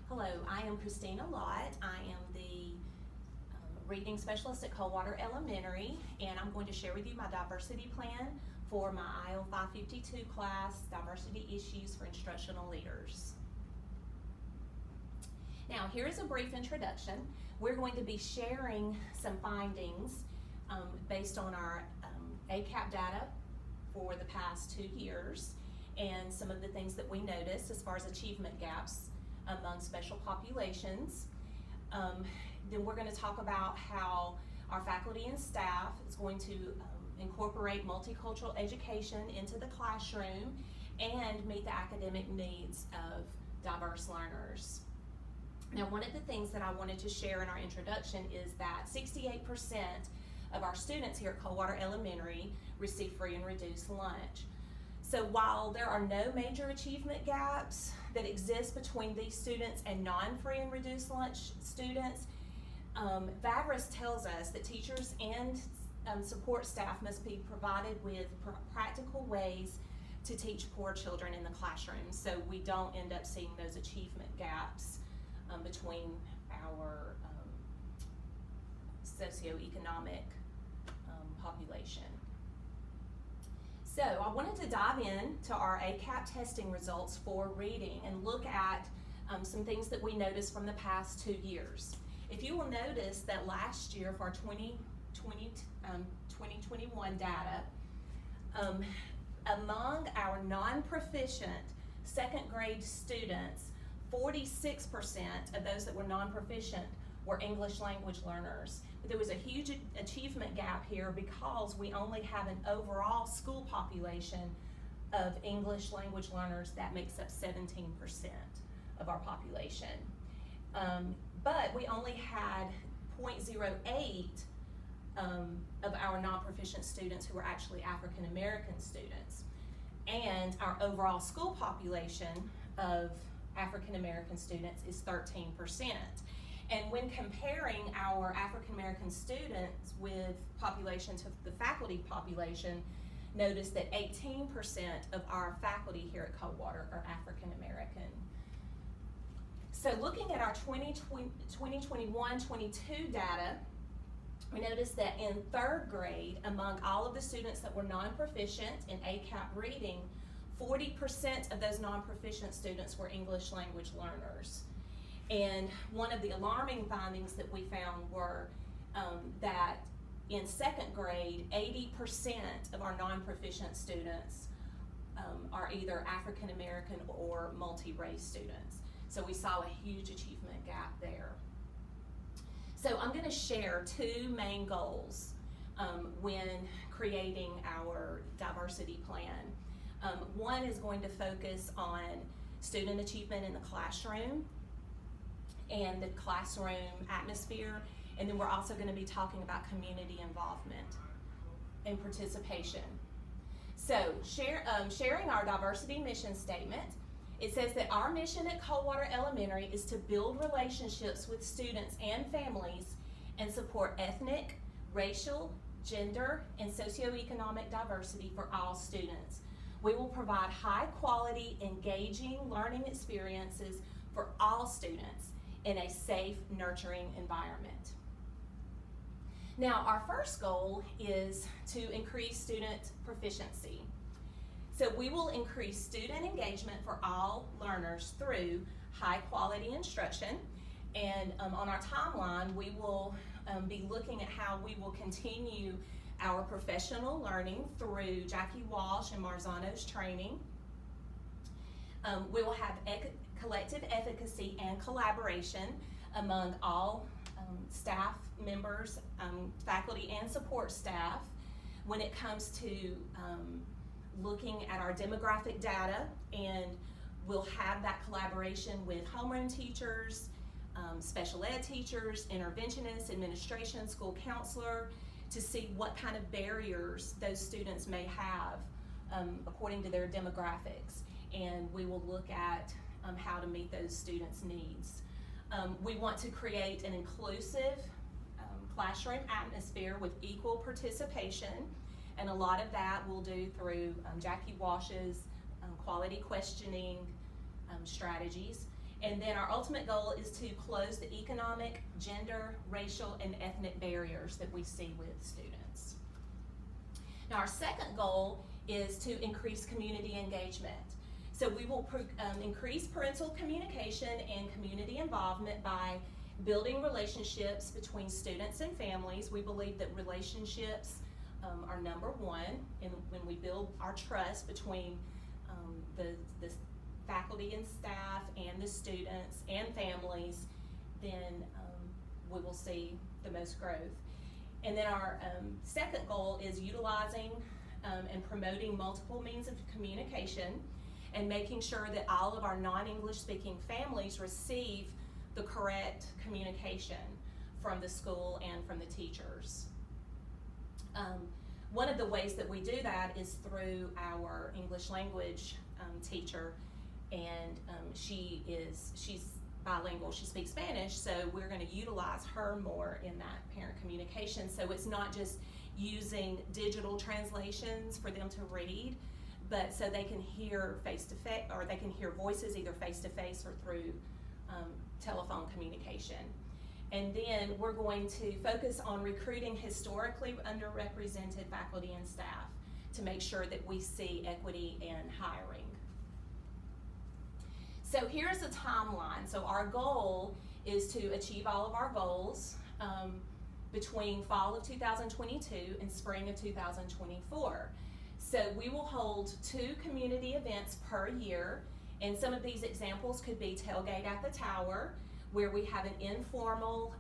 Hello, I am Christina Lott. I am the reading specialist at Coldwater Elementary, and I'm going to share with you my diversity plan for my IL552 class, Diversity Issues for Instructional Leaders. Now, here is a brief introduction. We're going to be sharing some findings based on our ACAP data for the past 2 years and some of the things that we noticed as far as achievement gaps among special populations. Then we're going to talk about how our faculty and staff is going to incorporate multicultural education into the classroom and meet the academic needs of diverse learners. Now, one of the things that I wanted to share in our introduction is that 68% of our students here at Coldwater Elementary receive free and reduced lunch. So while there are no major achievement gaps that exist between these students and non-free and reduced lunch students, VADRS tells us that teachers and support staff must be provided with practical ways to teach poor children in the classroom so we don't end up seeing those achievement gaps between our socioeconomic population. So I wanted to dive in to our ACAP testing results for reading and look at some things that we noticed from the past 2 years. If you will notice that last year for our 2021 data, among our non-proficient second grade students, 46% of those that were non-proficient were English language learners. But there was a huge achievement gap here because we only have an overall school population of English language learners that makes up 17% of our population. But we only had 0.08 of our non-proficient students who were actually African American students. And our overall school population of African American students is 13%. And when comparing our African American students with population to the faculty population, notice that 18% of our faculty here at Coldwater are African American. So looking at our 2021-22 data, we noticed that in 3rd grade, among all of the students that were non-proficient in ACAP reading, 40% of those non-proficient students were English language learners. And one of the alarming findings that we found were that in 2nd grade, 80% of our non-proficient students are either African American or multi-race students. So we saw a huge achievement gap there. So I'm going to share 2 main goals when creating our diversity plan. One is going to focus on student achievement in the classroom and the classroom atmosphere, and then we're also going to be talking about community involvement and participation. So sharing our diversity mission statement, it says that our mission at Coldwater Elementary is to build relationships with students and families and support ethnic, racial, gender, and socioeconomic diversity for all students. We will provide high-quality, engaging learning experiences for all students in a safe, nurturing environment. Now, our first goal is to increase student proficiency. So we will increase student engagement for all learners through high-quality instruction. And on our timeline, we will be looking at how we will continue our professional learning through Jackie Walsh and Marzano's training. We will have collective efficacy and collaboration among all staff members, faculty and support staff when it comes to looking at our demographic data, and we'll have that collaboration with homeroom teachers, special ed teachers, interventionists, administration, school counselor, to see what kind of barriers those students may have according to their demographics. And we will look at how to meet those students' needs. We want to create an inclusive classroom atmosphere with equal participation, and a lot of that we'll do through Jackie Walsh's quality questioning strategies. And then our ultimate goal is to close the economic, gender, racial, and ethnic barriers that we see with students. Now, our second goal is to increase community engagement. So we will increase parental communication and community involvement by building relationships between students and families. We believe that relationships are number one, and when we build our trust between the faculty and staff and the students and families, then we will see the most growth. And then our second goal is utilizing and promoting multiple means of communication and making sure that all of our non-English speaking families receive the correct communication from the school and from the teachers. One of the ways that we do that is through our English language teacher, and she's bilingual, she speaks Spanish, so we're going to utilize her more in that parent communication. So it's not just using digital translations for them to read, but so they can hear face-to-face, or they can hear voices either face-to-face or through telephone communication. And then we're going to focus on recruiting historically underrepresented faculty and staff to make sure that we see equity in hiring. So here's a timeline. So our goal is to achieve all of our goals between fall of 2022 and spring of 2024. So we will hold 2 community events per year, and some of these examples could be Tailgate at the Tower, where we have an informal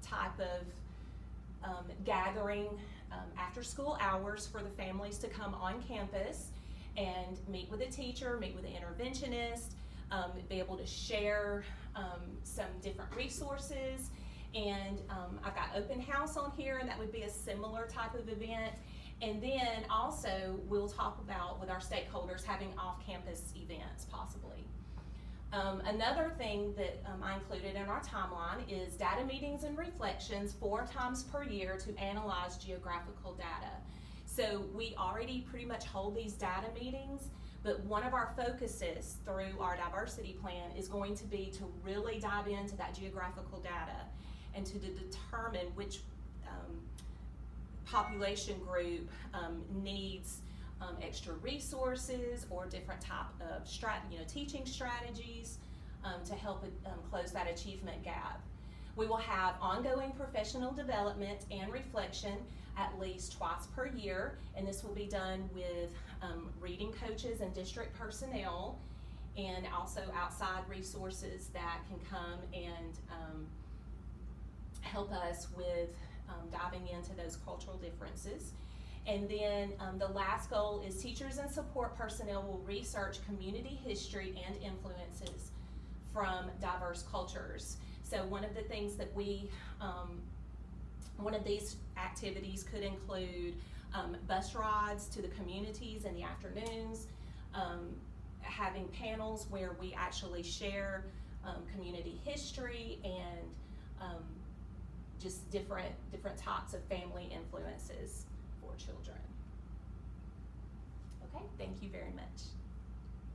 type of gathering after school hours for the families to come on campus and meet with a teacher, meet with an interventionist, be able to share some different resources. And I've got open house on here, and that would be a similar type of event. And then also we'll talk about, with our stakeholders, having off-campus events possibly. Another thing that I included in our timeline is data meetings and reflections 4 times per year to analyze geographical data. So we already pretty much hold these data meetings, but one of our focuses through our diversity plan is going to be to really dive into that geographical data and to determine which population group needs extra resources or different type of teaching strategies to help close that achievement gap. We will have ongoing professional development and reflection at least twice per year, and this will be done with reading coaches and district personnel, and also outside resources that can come and help us with diving into those cultural differences. And then the last goal is teachers and support personnel will research community history and influences from diverse cultures. So one of the things that one of these activities could include bus rides to the communities in the afternoons, having panels where we actually share community history and just different types of family influences for children. Okay, thank you very much.